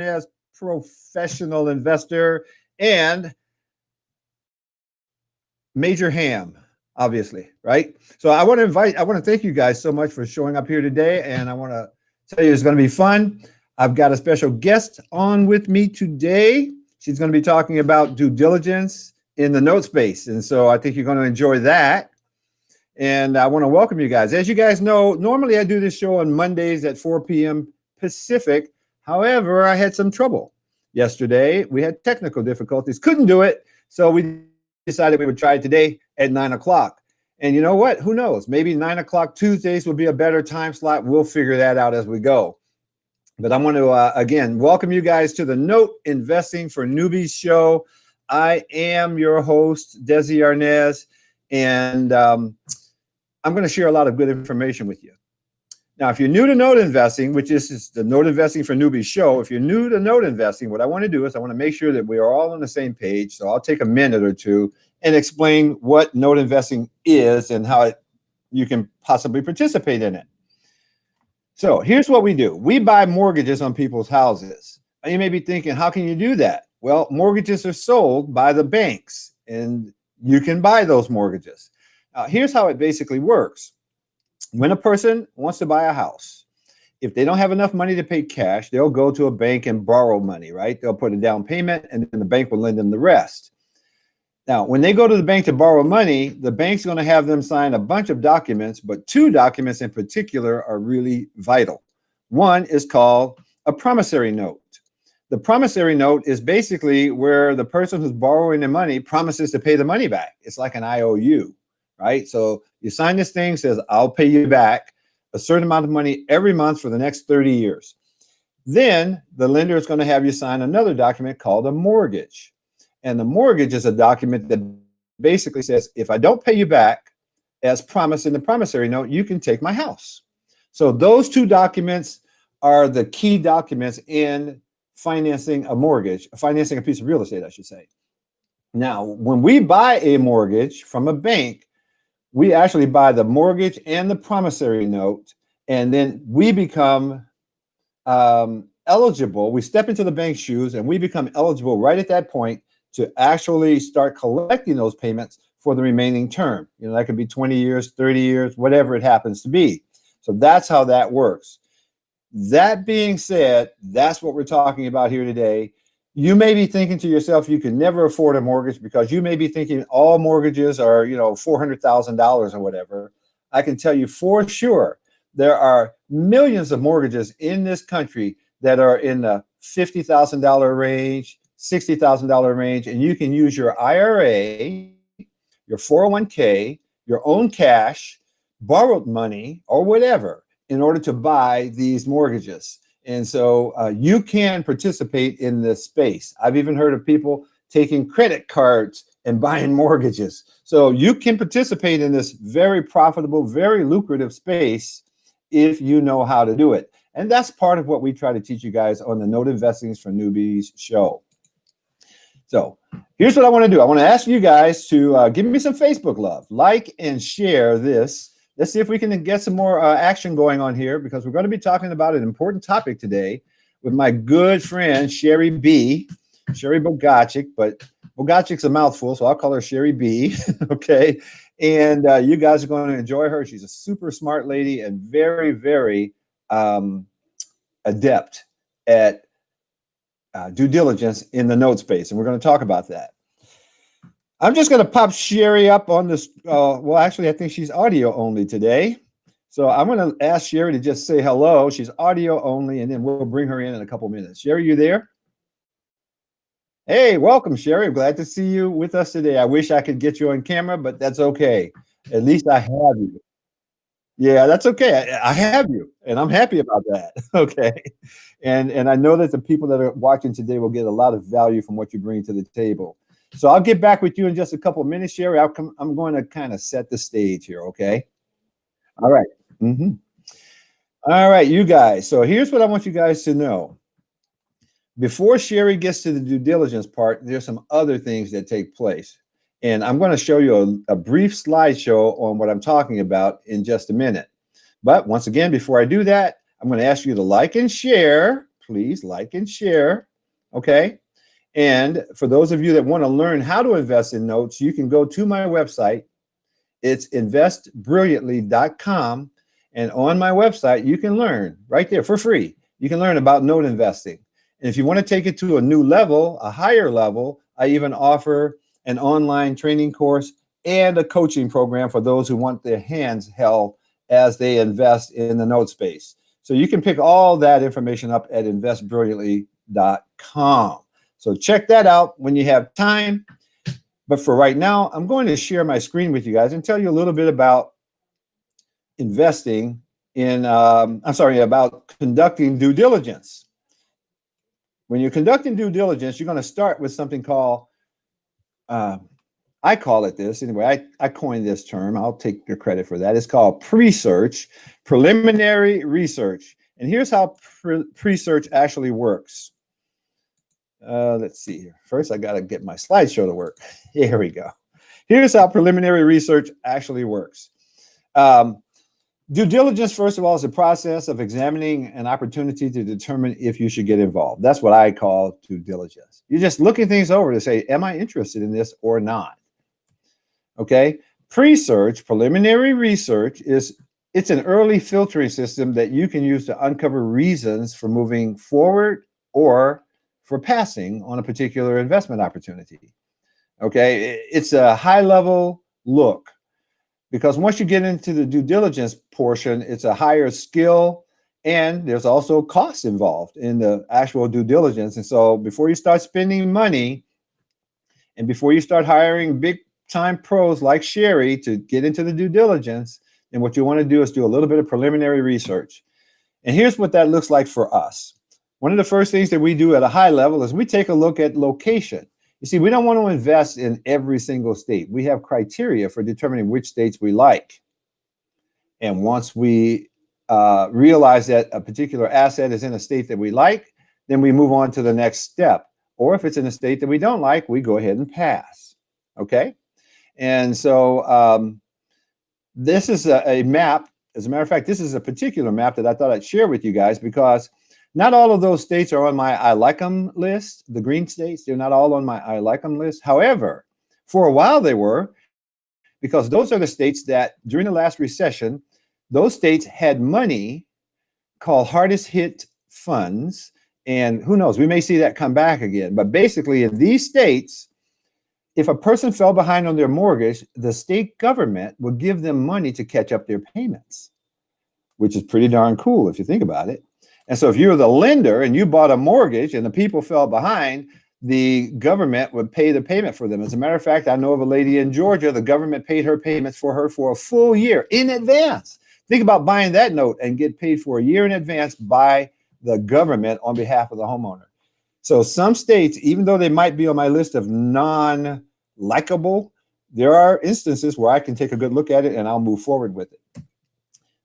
as professional investor and major ham, obviously, right? So I want to thank you guys so much for showing up here today. And I want to tell you it's going to be fun. I've got a special guest on with me today. She's going to be talking about due diligence in the note space. And so I think you're going to enjoy that. And I want to welcome you guys. As you guys know, normally I do this show on Mondays at 4 p.m. Pacific. However, I had some trouble yesterday. We had technical difficulties, couldn't do it. So we decided we would try it today at 9 o'clock. And you know what? Who knows? Maybe 9 o'clock Tuesdays will be a better time slot. We'll figure that out as we go. But I want to, again, welcome you guys to the Note Investing for Newbies show. I am your host, Desi Arnaz, and I'm going to share a lot of good information with you. Now, if you're new to note investing, which is the Note Investing for Newbies show, if you're new to note investing, what I want to do is I want to make sure that we are all on the same page. So I'll take a minute or two and explain what note investing is and how you can possibly participate in it. So here's what we do. We buy mortgages on people's houses. And you may be thinking, how can you do that? Well, mortgages are sold by the banks, and you can buy those mortgages. Here's how it basically works. When a person wants to buy a house, if they don't have enough money to pay cash, they'll go to a bank and borrow money, right? They'll put a down payment, and then the bank will lend them the rest. Now, when they go to the bank to borrow money, the bank's going to have them sign a bunch of documents, but two documents in particular are really vital. One is called a promissory note. The promissory note is basically where the person who's borrowing the money promises to pay the money back. It's like an IOU, right? So you sign this thing, says, I'll pay you back a certain amount of money every month for the next 30 years. Then the lender is going to have you sign another document called a mortgage. And the mortgage is a document that basically says, if I don't pay you back as promised in the promissory note, you can take my house. So those two documents are the key documents in financing a mortgage, financing a piece of real estate, I should say. Now, when we buy a mortgage from a bank, we actually buy the mortgage and the promissory note, and then we become eligible. We step into the bank's shoes, and we become eligible right at that point to actually start collecting those payments for the remaining term. You know, that could be 20 years, 30 years, whatever it happens to be. So that's how that works. That being said, that's what we're talking about here today. You may be thinking to yourself, you can never afford a mortgage because you may be thinking all mortgages are, you know, $400,000 or whatever. I can tell you for sure, there are millions of mortgages in this country that are in the $50,000 range, $60,000 range, and you can use your IRA, your 401k, your own cash, borrowed money, or whatever in order to buy these mortgages. And so you can participate in this space. I've even heard of people taking credit cards and buying mortgages. So you can participate in this very profitable, very lucrative space if you know how to do it. And that's part of what we try to teach you guys on the Note Investing for Newbies show. So here's what I want to do. I want to ask you guys to give me some Facebook love, like and share this. Let's see if we can get some more action going on here, because we're going to be talking about an important topic today with my good friend, Sherry B. Sherry Bogacic, but Bogacic's a mouthful, so I'll call her Sherry B. Okay. And you guys are going to enjoy her. She's a super smart lady and very, very adept at due diligence in the note space. And we're going to talk about that. I'm just going to pop Sherry up on this. Well, actually, I think she's audio only today. So I'm going to ask Sherry to just say hello. She's audio only, and then we'll bring her in a couple minutes. Sherry, you there? Hey, welcome, Sherry. I'm glad to see you with us today. I wish I could get you on camera, but that's okay. At least I have you. Yeah, that's okay. I have you, and I'm happy about that. Okay. And I know that the people that are watching today will get a lot of value from what you bring to the table. So I'll get back with you in just a couple of minutes, Sherry. I'm going to kind of set the stage here, okay? All right. All right, you guys. So here's what I want you guys to know. Before Sherry gets to the due diligence part, there's some other things that take place. And I'm going to show you a brief slideshow on what I'm talking about in just a minute. But once again, before I do that, I'm going to ask you to like and share, please like and share. Okay. And for those of you that want to learn how to invest in notes, you can go to my website. It's investbrilliantly.com. And on my website, you can learn right there for free. You can learn about note investing. And if you want to take it to a new level, a higher level, I even offer an online training course and a coaching program for those who want their hands held as they invest in the note space. So you can pick all that information up at investbrilliantly.com. So check that out when you have time. But for right now, I'm going to share my screen with you guys and tell you a little bit about investing in, about conducting due diligence. When you're conducting due diligence, you're going to start with something called, I call it this anyway. I coined this term. I'll take your credit for that. It's called pre-search, preliminary research. And here's how pre-search actually works. Let's see here. First, I got to get my slideshow to work. Here we go. Here's how preliminary research actually works. Due diligence, first of all, is a process of examining an opportunity to determine if you should get involved. That's what I call due diligence. You're just looking things over to say, am I interested in this or not? Okay. Pre-search, preliminary research, it's an early filtering system that you can use to uncover reasons for moving forward or for passing on a particular investment opportunity. Okay. It's a high-level look. Because once you get into the due diligence portion, it's a higher skill and there's also costs involved in the actual due diligence. And so before you start spending money and before you start hiring big time pros like Sherry to get into the due diligence, then what you want to do is do a little bit of preliminary research. And here's what that looks like for us. One of the first things that we do at a high level is we take a look at location. You see, we don't want to invest in every single state. We have criteria for determining which states we like. And once we realize that a particular asset is in a state that we like, then we move on to the next step. Or if it's in a state that we don't like, we go ahead and pass. Okay? And so this is a map. As a matter of fact, this is a particular map that I thought I'd share with you guys because not all of those states are on my I like them list. The green states, they're not all on my I like them list. However, for a while they were, because those are the states that during the last recession, those states had money called hardest hit funds. And who knows, we may see that come back again. But basically in these states, if a person fell behind on their mortgage, the state government would give them money to catch up their payments, which is pretty darn cool if you think about it. And so if you were the lender and you bought a mortgage and the people fell behind, the government would pay the payment for them. As a matter of fact, I know of a lady in Georgia, the government paid her payments for her for a full year in advance. Think about buying that note and get paid for a year in advance by the government on behalf of the homeowner. So some states, even though they might be on my list of non-likable, there are instances where I can take a good look at it and I'll move forward with it.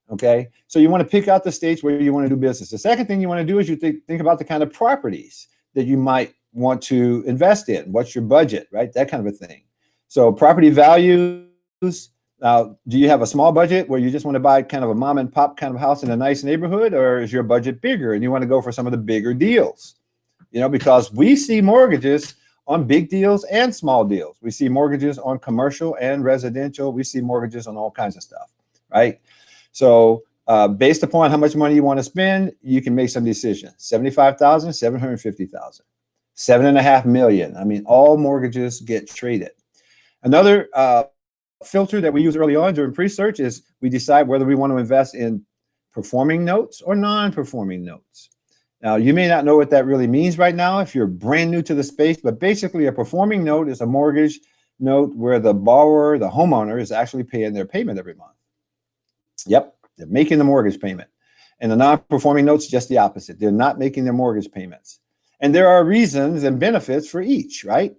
Okay, so you want to pick out the states where you want to do business. The second thing you want to do is you think about the kind of properties that you might want to invest in. What's your budget, right? That kind of a thing. So property values. Now, do you have a small budget where you just want to buy kind of a mom and pop kind of house in a nice neighborhood, or is your budget bigger and you want to go for some of the bigger deals? You know, because we see mortgages on big deals and small deals. We see mortgages on commercial and residential. We see mortgages on all kinds of stuff, right? So based upon how much money you want to spend, you can make some decisions. 75,000, 750,000, 7.5 million. I mean, all mortgages get traded. Another filter that we use early on during pre-search is we decide whether we want to invest in performing notes or non-performing notes. Now, you may not know what that really means right now if you're brand new to the space, but basically a performing note is a mortgage note where the borrower, the homeowner, is actually paying their payment every month. Yep, they're making the mortgage payment. And the non-performing note's just the opposite. They're not making their mortgage payments. And there are reasons and benefits for each, right?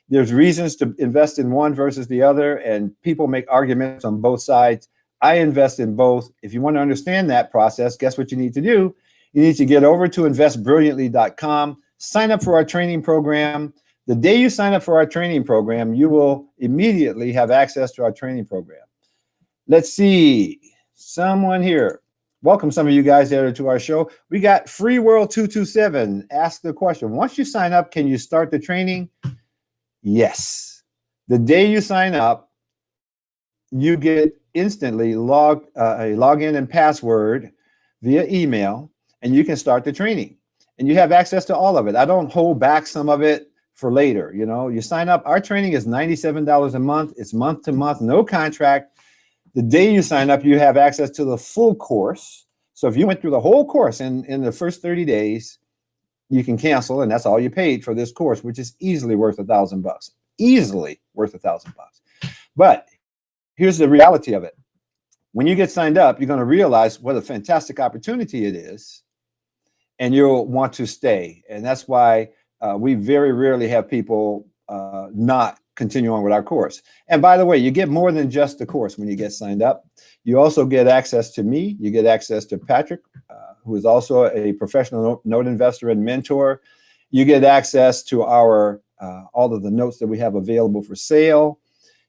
There's reasons to invest in one versus the other, and people make arguments on both sides. I invest in both. If you want to understand that process, guess what you need to do? You need to get over to investbrilliantly.com, sign up for our training program. The day you sign up for our training program, you will immediately have access to our training program. Let's see. Someone here. welcome some of you guys there to our show. We got Free World 227. Ask the question. Once you sign up, can you start the training? Yes. The day you sign up, you get instantly a login and password via email, and you can start the training. And you have access to all of it. I don't hold back some of it for later. You know, you sign up. Our training is $97 a month. It's month to month, no contract. The day you sign up, you have access to the full course. So if you went through the whole course in the first 30 days, you can cancel, and that's all you paid for this course, which is easily worth $1,000. Easily worth $1,000. But here's the reality of it. When you get signed up, you're going to realize what a fantastic opportunity it is, and you'll want to stay. And that's why we very rarely have people not continue on with our course. And by the way, you get more than just the course when you get signed up. You also get access to me. You get access to Patrick, who is also a professional note investor and mentor. You get access to our all of the notes that we have available for sale.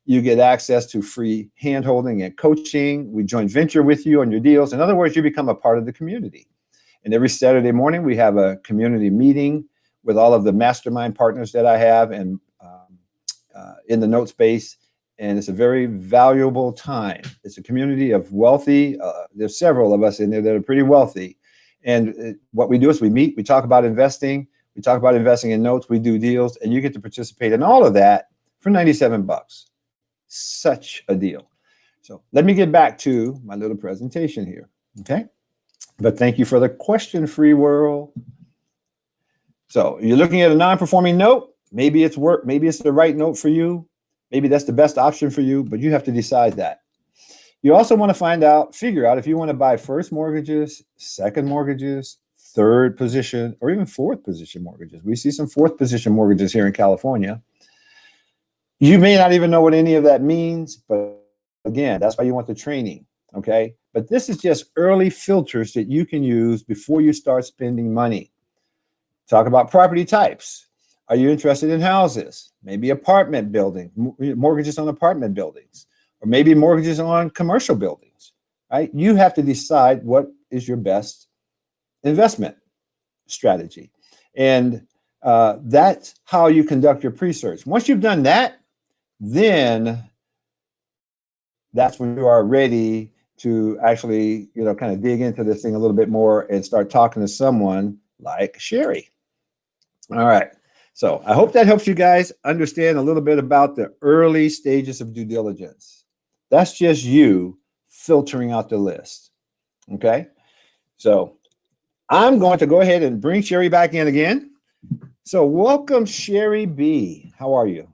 You get access to free handholding and coaching. We joint venture with you on your deals. In other words, you become a part of the community. And every Saturday morning, we have a community meeting with all of the mastermind partners that I have and in the note space. And it's a very valuable time. It's a community of wealthy. There's several of us in there that are pretty wealthy. And what we do is we meet, we talk about investing. We talk about investing in notes. We do deals, and you get to participate in all of that for $97. Such a deal. So let me get back to my little presentation here. Okay. But thank you for the question, Free World. So you're looking at a non-performing note. Maybe it's maybe it's the right note for you. Maybe that's the best option for you, but you have to decide that. You also want to figure out if you want to buy first mortgages, second mortgages, third position, or even fourth position mortgages. We see some fourth position mortgages here in California. You may not even know what any of that means, but again, that's why you want the training, okay? But this is just early filters that you can use before you start spending money. Talk about property types. Are you interested in houses? Maybe apartment building, mortgages on apartment buildings, or maybe mortgages on commercial buildings, right? You have to decide what is your best investment strategy. And that's how you conduct your pre-search. Once you've done that, then that's when you are ready to actually, kind of dig into this thing a little bit more and start talking to someone like Sherry. All right. So I hope that helps you guys understand a little bit about the early stages of due diligence. That's just you filtering out the list. Okay. So I'm going to go ahead and bring Sherry back in again. So welcome, Sherry B. How are you?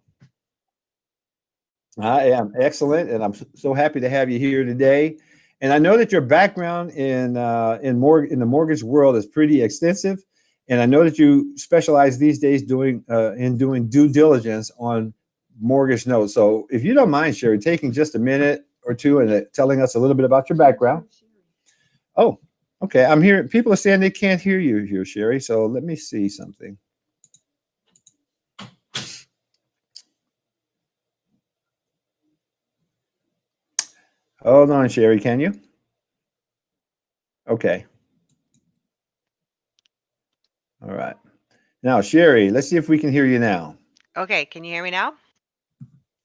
I am excellent, and I'm so happy to have you here today. And I know that your background in the mortgage world is pretty extensive, and I know that you specialize these days doing due diligence on mortgage notes. So if you don't mind, Sherry, taking just a minute or two and telling us a little bit about your background. Oh, okay. I'm here. People are saying they can't hear you here, Sherry. So let me see something. Hold on, Sherry, can you? Okay. All right. Now, Sherry, let's see if we can hear you now. Okay, can you hear me now?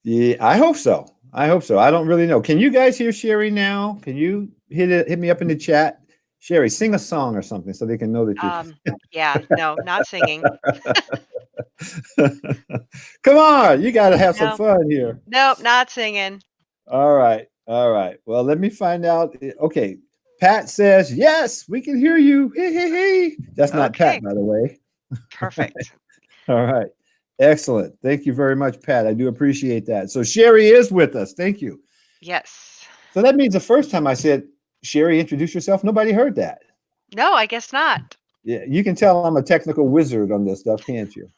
Yeah, I hope so. I don't really know. Can you guys hear Sherry now? Can you hit me up in the chat? Sherry, sing a song or something so they can know that you Yeah, no, not singing. Come on, you got to have some No. fun here. Nope, not singing. All right. Well, let me find out. Okay. Pat says, yes, we can hear you. Hey. That's not Okay. Pat, by the way. Perfect. All right. Excellent. Thank you very much, Pat. I do appreciate that. So Sherry is with us. Thank you. Yes. So that means the first time I said, Sherry, introduce yourself, nobody heard that. No, I guess not. Yeah, you can tell I'm a technical wizard on this stuff, can't you?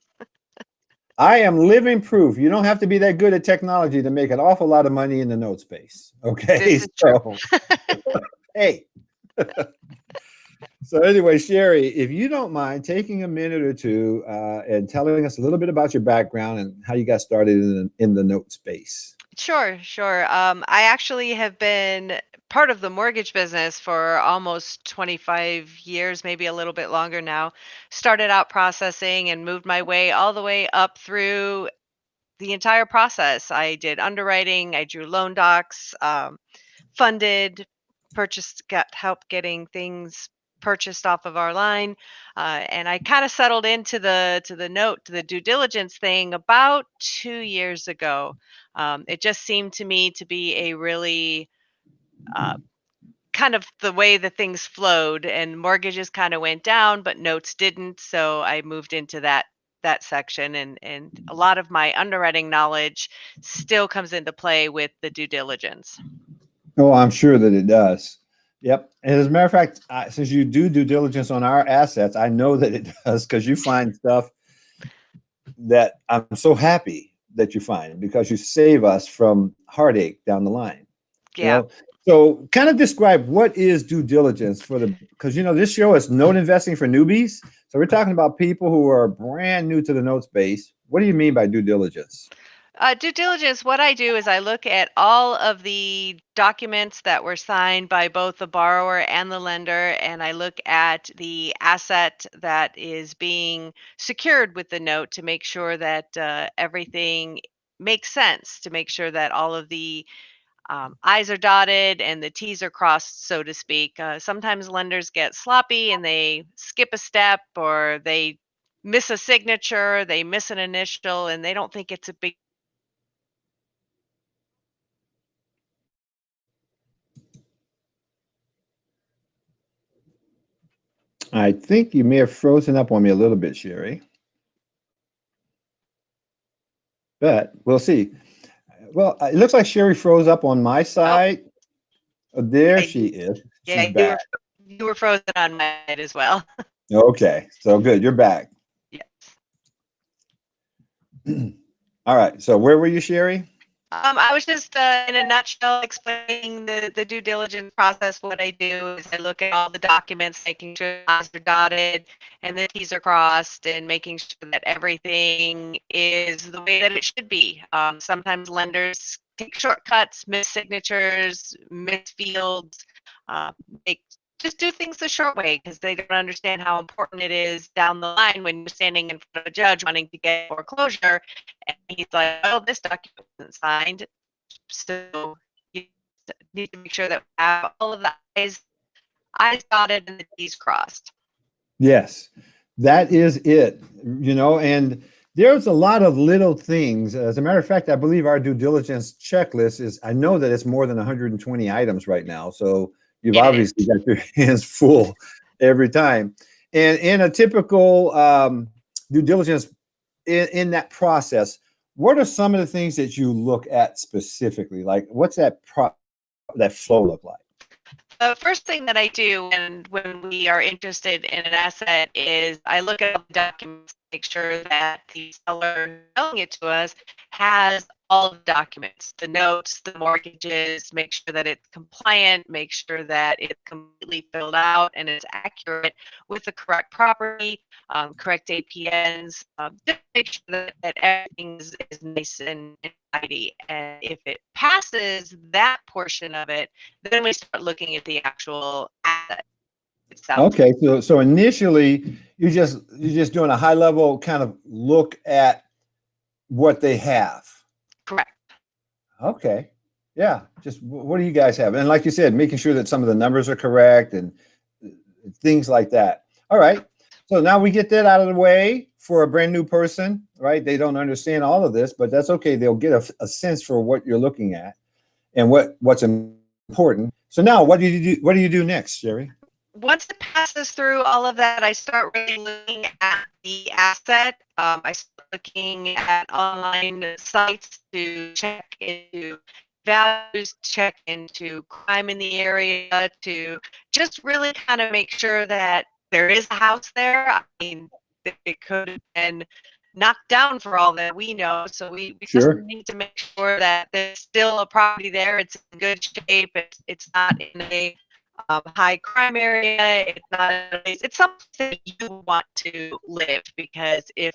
I am living proof. You don't have to be that good at technology to make an awful lot of money in the note space. Okay. This is true. Hey. So anyway, Sherry, if you don't mind taking a minute or two and telling us a little bit about your background and how you got started in the note space. Sure, sure. I actually have been part of the mortgage business for almost 25 years, maybe a little bit longer now. Started out processing and moved my way all the way up through the entire process. I did underwriting, I drew loan docs, funded, purchased, got help getting things purchased off of our line, and I kind of settled into the due diligence thing about 2 years ago. It just seemed to me to be a really uh, kind of the way the things flowed, and mortgages kind of went down, but notes didn't. So I moved into that section, and a lot of my underwriting knowledge still comes into play with the due diligence. Oh, I'm sure that it does. Yep. And as a matter of fact, since you do due diligence on our assets, I know that it does because you find stuff that I'm so happy that you find because you save us from heartache down the line. You Yeah. know, so kind of describe what is due diligence for the because this show is note investing for newbies. So we're talking about people who are brand new to the note space. What do you mean by due diligence? Due diligence, what I do is I look at all of the documents that were signed by both the borrower and the lender, and I look at the asset that is being secured with the note to make sure that everything makes sense, to make sure that all of the I's are dotted and the T's are crossed, so to speak. Sometimes lenders get sloppy and they skip a step, or they miss a signature, they miss an initial, and they don't think it's a big. I think you may have frozen up on me a little bit, Sherry, but we'll see. Well, it looks like Sherry froze up on my Oh, side. Oh, there yeah, she is. She's yeah, you back. were frozen on my end as well. Okay, so good. You're back. Yes. All right. So where were you, Sherry? I was just in a nutshell explaining the due diligence process. What I do is I look at all the documents, making sure the I's are dotted and the T's are crossed, and making sure that everything is the way that it should be. Sometimes lenders take shortcuts, miss signatures, miss fields, uh, make just do things the short way because they don't understand how important it is down the line when you're standing in front of a judge wanting to get foreclosure, and he's like, "Oh, this document wasn't signed." So you need to make sure that we have all of the I's dotted and the T's crossed. Yes, that is it. And there's a lot of little things. As a matter of fact, I believe our due diligence checklist is, I know that it's more than 120 items right now. So you've It is. obviously got your hands full every time. And in a typical due diligence, in that process, what are some of the things that you look at specifically? Like, what's that flow look like? The first thing that I do when we are interested in an asset is I look at all the documents, make sure that the seller selling it to us has all of the documents, the notes, the mortgages, make sure that it's compliant, make sure that it's completely filled out and it's accurate with the correct property, correct APNs, just make sure that everything is nice and tidy. And if it passes that portion of it, then we start looking at the actual asset itself. Okay, so initially you're just doing a high level kind of look at what they have. Correct. Okay. Yeah. Just what do you guys have? And like you said, making sure that some of the numbers are correct and things like that. All right. So now we get that out of the way for a brand new person, right? They don't understand all of this, but that's okay. They'll get a sense for what you're looking at and what's important. So now what do you do? What do you do next, Jerry? Once it passes through all of that, I start really looking at the asset. I start looking at online sites to check into values, check into crime in the area, to just really kind of make sure that there is a house there. I mean, it could have been knocked down for all that we know. So we just Sure. need to make sure that there's still a property there. It's in good shape. It's not in a high crime area. It's not a place. It's something that you want to live, because if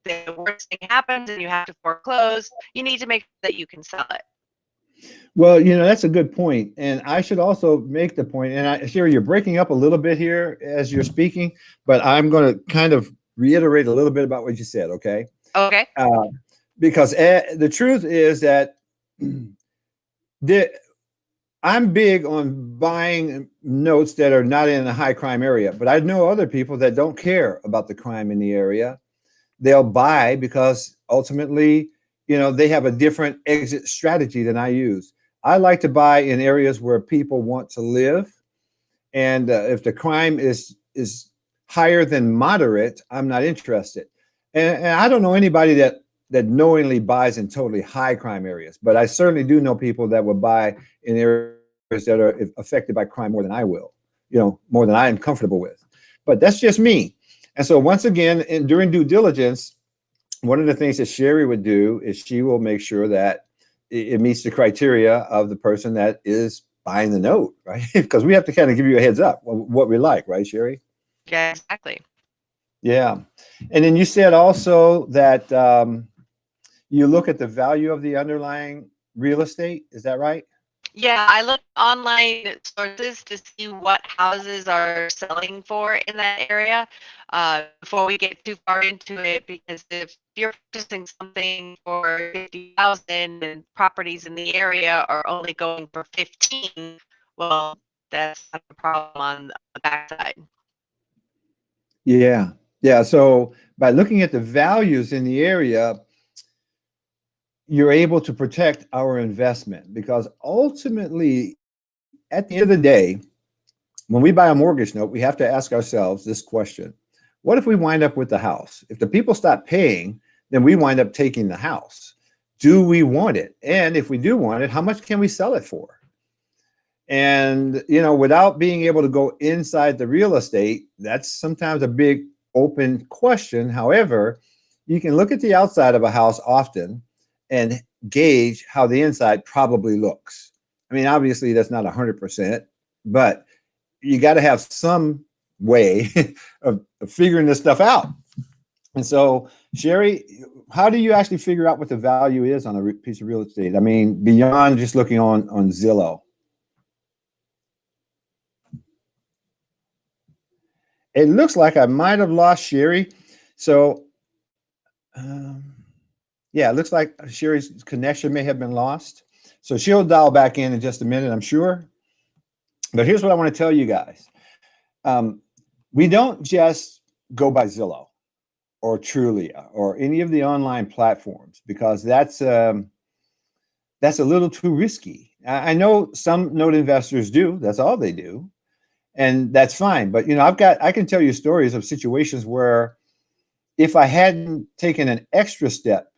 the worst thing happens and you have to foreclose, you need to make sure that you can sell it. Well, that's a good point. And I should also make the point, and Sherry, you're breaking up a little bit here as you're speaking, but I'm going to kind of reiterate a little bit about what you said, okay? Okay. Uh, because the truth is that the, I'm big on buying notes that are not in a high crime area, but I know other people that don't care about the crime in the area. They'll buy because ultimately, they have a different exit strategy than I use. I like to buy in areas where people want to live, and if the crime is higher than moderate, I'm not interested. And I don't know anybody that knowingly buys in totally high crime areas, but I certainly do know people that will buy in areas that are affected by crime more than I will, more than I am comfortable with. But that's just me. And so once again, during due diligence, one of the things that Sherry would do is she will make sure that it meets the criteria of the person that is buying the note, right? Because we have to kind of give you a heads up what we like, right, Sherry? Yeah, exactly. Yeah. And then you said also that you look at the value of the underlying real estate. Is that right? Yeah, I look online sources to see what houses are selling for in that area before we get too far into it. Because if you're purchasing something for 50,000 and properties in the area are only going for 15, well, that's not a problem on the backside. Yeah. Yeah. So by looking at the values in the area, you're able to protect our investment because ultimately, at the end of the day, when we buy a mortgage note, we have to ask ourselves this question: what if we wind up with the house? If the people stop paying, then we wind up taking the house. Do we want it? And if we do want it, how much can we sell it for? And, without being able to go inside the real estate, that's sometimes a big open question. However, you can look at the outside of a house often and gauge how the inside probably looks. I mean, obviously, that's not 100%, but you got to have some way of figuring this stuff out. And so, Sherry, how do you actually figure out what the value is on a piece of real estate? I mean, beyond just looking on Zillow. It looks like I might have lost Sherry. So, um, yeah, it looks like Sherry's connection may have been lost. So she'll dial back in just a minute, I'm sure. But here's what I want to tell you guys. We don't just go by Zillow or Trulia or any of the online platforms because that's a little too risky. I know some note investors do. That's all they do. And that's fine. But, I can tell you stories of situations where if I hadn't taken an extra step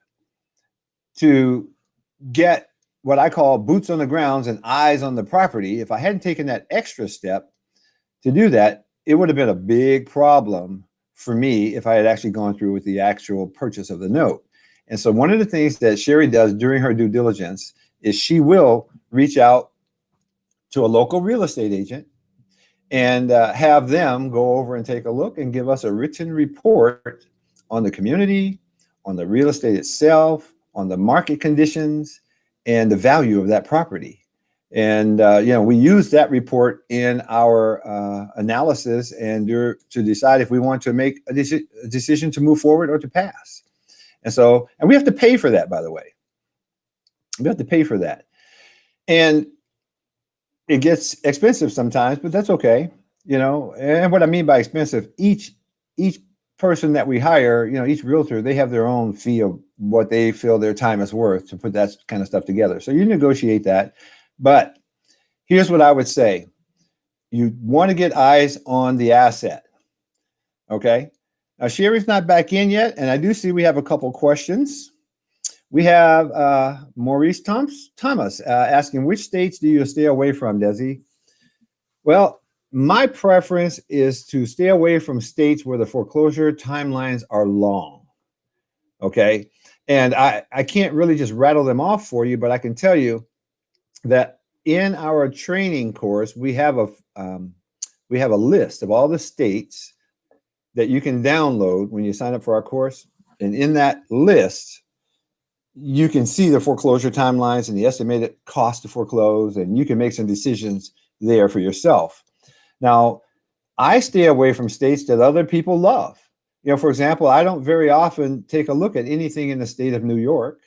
to get what I call boots on the grounds and eyes on the property, if I hadn't taken that extra step to do that, it would have been a big problem for me if I had actually gone through with the actual purchase of the note. And so one of the things that Sherry does during her due diligence is she will reach out to a local real estate agent and have them go over and take a look and give us a written report on the community, on the real estate itself, on the market conditions, and the value of that property. And we use that report in our analysis and to decide if we want to make a decision to move forward or to pass. And we have to pay for that, by the way. We have to pay for that. And it gets expensive sometimes, but that's okay. And what I mean by expensive, each person that we hire, each realtor, they have their own fee of what they feel their time is worth to put that kind of stuff together. So you negotiate that. But here's what I would say. You want to get eyes on the asset. Okay. Now, Sherry's not back in yet, and I do see we have a couple questions. We have Maurice Thomas asking, which states do you stay away from, Desi? Well, my preference is to stay away from states where the foreclosure timelines are long. Okay. And I can't really just rattle them off for you, but I can tell you that in our training course, we have a list of all the states that you can download when you sign up for our course. And in that list, you can see the foreclosure timelines and the estimated cost to foreclose, and you can make some decisions there for yourself. Now, I stay away from states that other people love. For example, I don't very often take a look at anything in the state of New York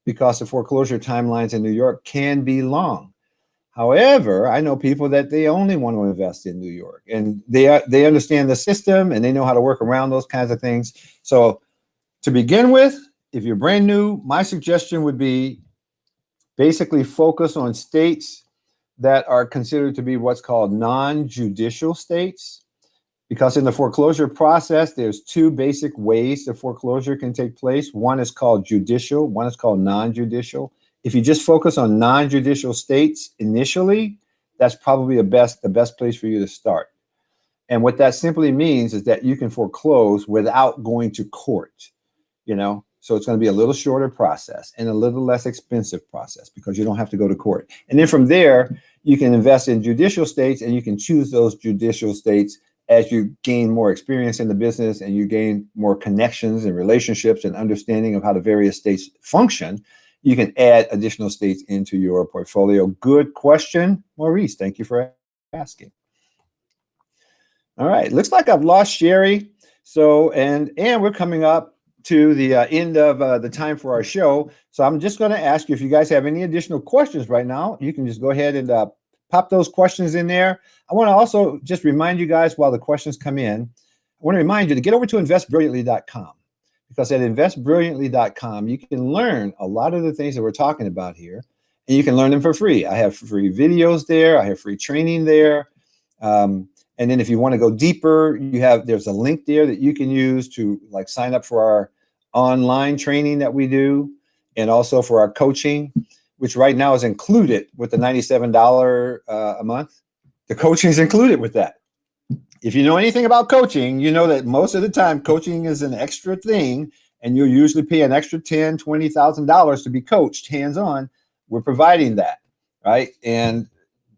because the foreclosure timelines in New York can be long. However, I know people that they only want to invest in New York, and they understand the system and they know how to work around those kinds of things. So to begin with, if you're brand new, my suggestion would be basically focus on states that are considered to be what's called non-judicial states. Because in the foreclosure process, there's two basic ways the foreclosure can take place. One is called judicial, one is called non-judicial. If you just focus on non-judicial states initially, that's probably the best place for you to start. And what that simply means is that you can foreclose without going to court, So it's going to be a little shorter process and a little less expensive process because you don't have to go to court. And then from there, you can invest in judicial states, and you can choose those judicial states as you gain more experience in the business and you gain more connections and relationships and understanding of how the various states function. You can add additional states into your portfolio. Good question, Maurice. Thank you for asking. All right, looks like I've lost Sherry. So, and we're coming up to the end of the time for our show. So I'm just going to ask you, if you guys have any additional questions right now, you can just go ahead and pop those questions in there. I want to also just remind you guys, while the questions come in, I want to remind you to get over to investbrilliantly.com, because at investbrilliantly.com, you can learn a lot of the things that we're talking about here, and you can learn them for free. I have free videos there. I have free training there. And then if you want to go deeper, there's a link there that you can use to sign up for our online training that we do, and also for our coaching, which right now is included with the $97 a month. The coaching is included with that. If you know anything about coaching, you know that most of the time coaching is an extra thing, and you'll usually pay an extra $10,000, $20,000 to be coached hands-on. We're providing that, right? And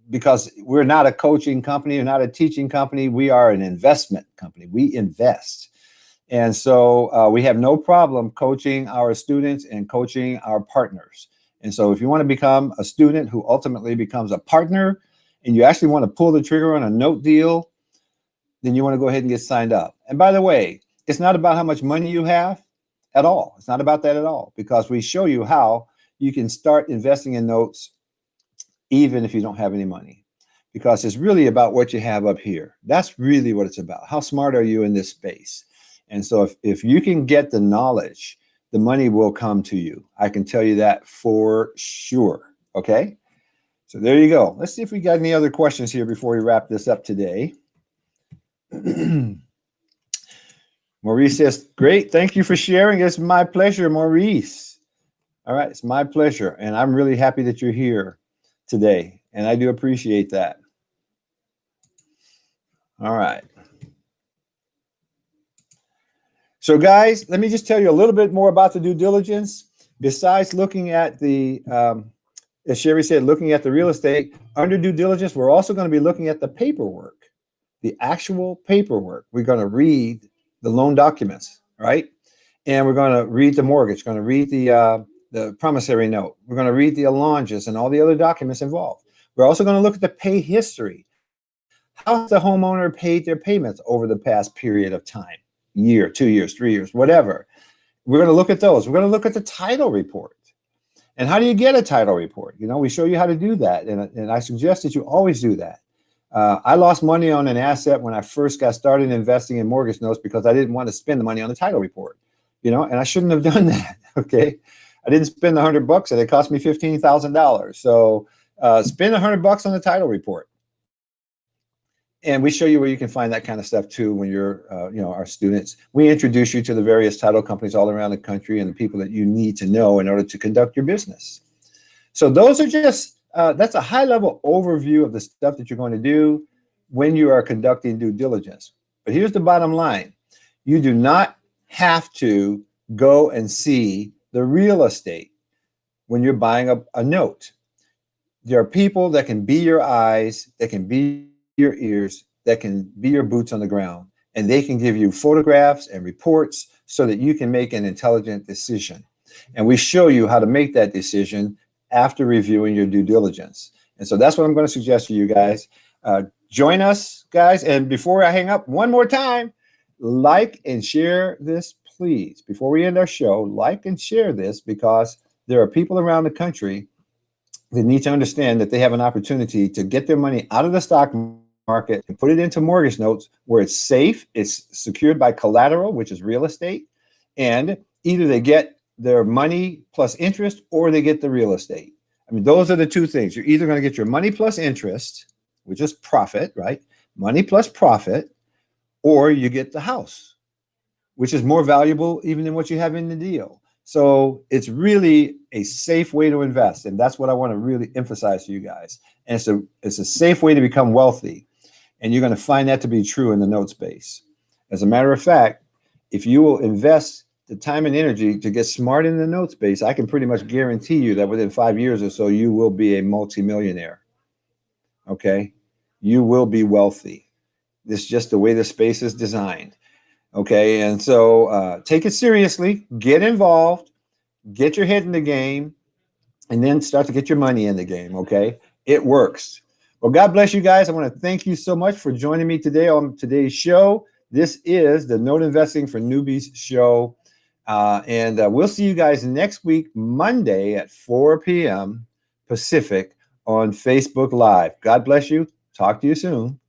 because we're not a coaching company, we're not a teaching company, we are an investment company. We invest. And so we have no problem coaching our students and coaching our partners. And so if you want to become a student who ultimately becomes a partner, and you actually want to pull the trigger on a note deal, then you want to go ahead and get signed up. And by the way, it's not about how much money you have at all. It's not about that at all, because we show you how you can start investing in notes even if you don't have any money, because it's really about what you have up here. That's really what it's about. How smart are you in this space? And so if you can get the knowledge, the money will come to you. I can tell you that for sure. Okay. So there you go. Let's see if we got any other questions here before we wrap this up today. Maurice says, great. Thank you for sharing. It's my pleasure, Maurice. All right. It's my pleasure. And I'm really happy that you're here today. And I do appreciate that. All right. So guys, let me just tell you a little bit more about the due diligence. Besides looking at the, as Sherry said, looking at the real estate, under due diligence, we're also going to be looking at the paperwork, the actual paperwork. We're going to read the loan documents, right? And we're going to read the mortgage, going to read the promissory note. We're going to read the allonges and all the other documents involved. We're also going to look at the pay history. How has the homeowner paid their payments over the past period of time? Year, 2 years, 3 years, whatever. We're going to look at those. We're going to look at the title report. And how do you get a title report? We show you how to do that. And I suggest that you always do that. I lost money on an asset when I first got started investing in mortgage notes because I didn't want to spend the money on the title report, and I shouldn't have done that. Okay. I didn't spend the $100 and it cost me $15,000. So spend $100 on the title report. And we show you where you can find that kind of stuff too when you're, our students. We introduce you to the various title companies all around the country and the people that you need to know in order to conduct your business. So those are just, that's a high level overview of the stuff that you're going to do when you are conducting due diligence. But here's the bottom line. You do not have to go and see the real estate when you're buying a note. There are people that can be your eyes, that can be your ears, that can be your boots on the ground, and they can give you photographs and reports so that you can make an intelligent decision. And we show you how to make that decision after reviewing your due diligence. And so that's what I'm going to suggest to you guys. Join us, guys. And before I hang up, one more time, like and share this, please. Before we end our show, like and share this, because there are people around the country that need to understand that they have an opportunity to get their money out of the stock market and put it into mortgage notes where it's safe, it's secured by collateral, which is real estate, and either they get their money plus interest or they get the real estate. I mean, those are the two things. You're either going to get your money plus interest, which is profit, right? Money plus profit, or you get the house, which is more valuable even than what you have in the deal. So it's really a safe way to invest. And that's what I want to really emphasize to you guys. And it's a safe way to become wealthy. And you're going to find that to be true in the note space. As a matter of fact, if you will invest the time and energy to get smart in the note space, I can pretty much guarantee you that within 5 years or so, you will be a multimillionaire. Okay? You will be wealthy. This is just the way the space is designed. Okay, and so take it seriously, get involved, get your head in the game, and then start to get your money in the game. Okay, it works. Well, God bless you guys. I want to thank you so much for joining me today on today's show. This is the Note Investing for Newbies show. And we'll see you guys next week, Monday at 4 p.m. Pacific on Facebook Live. God bless you. Talk to you soon.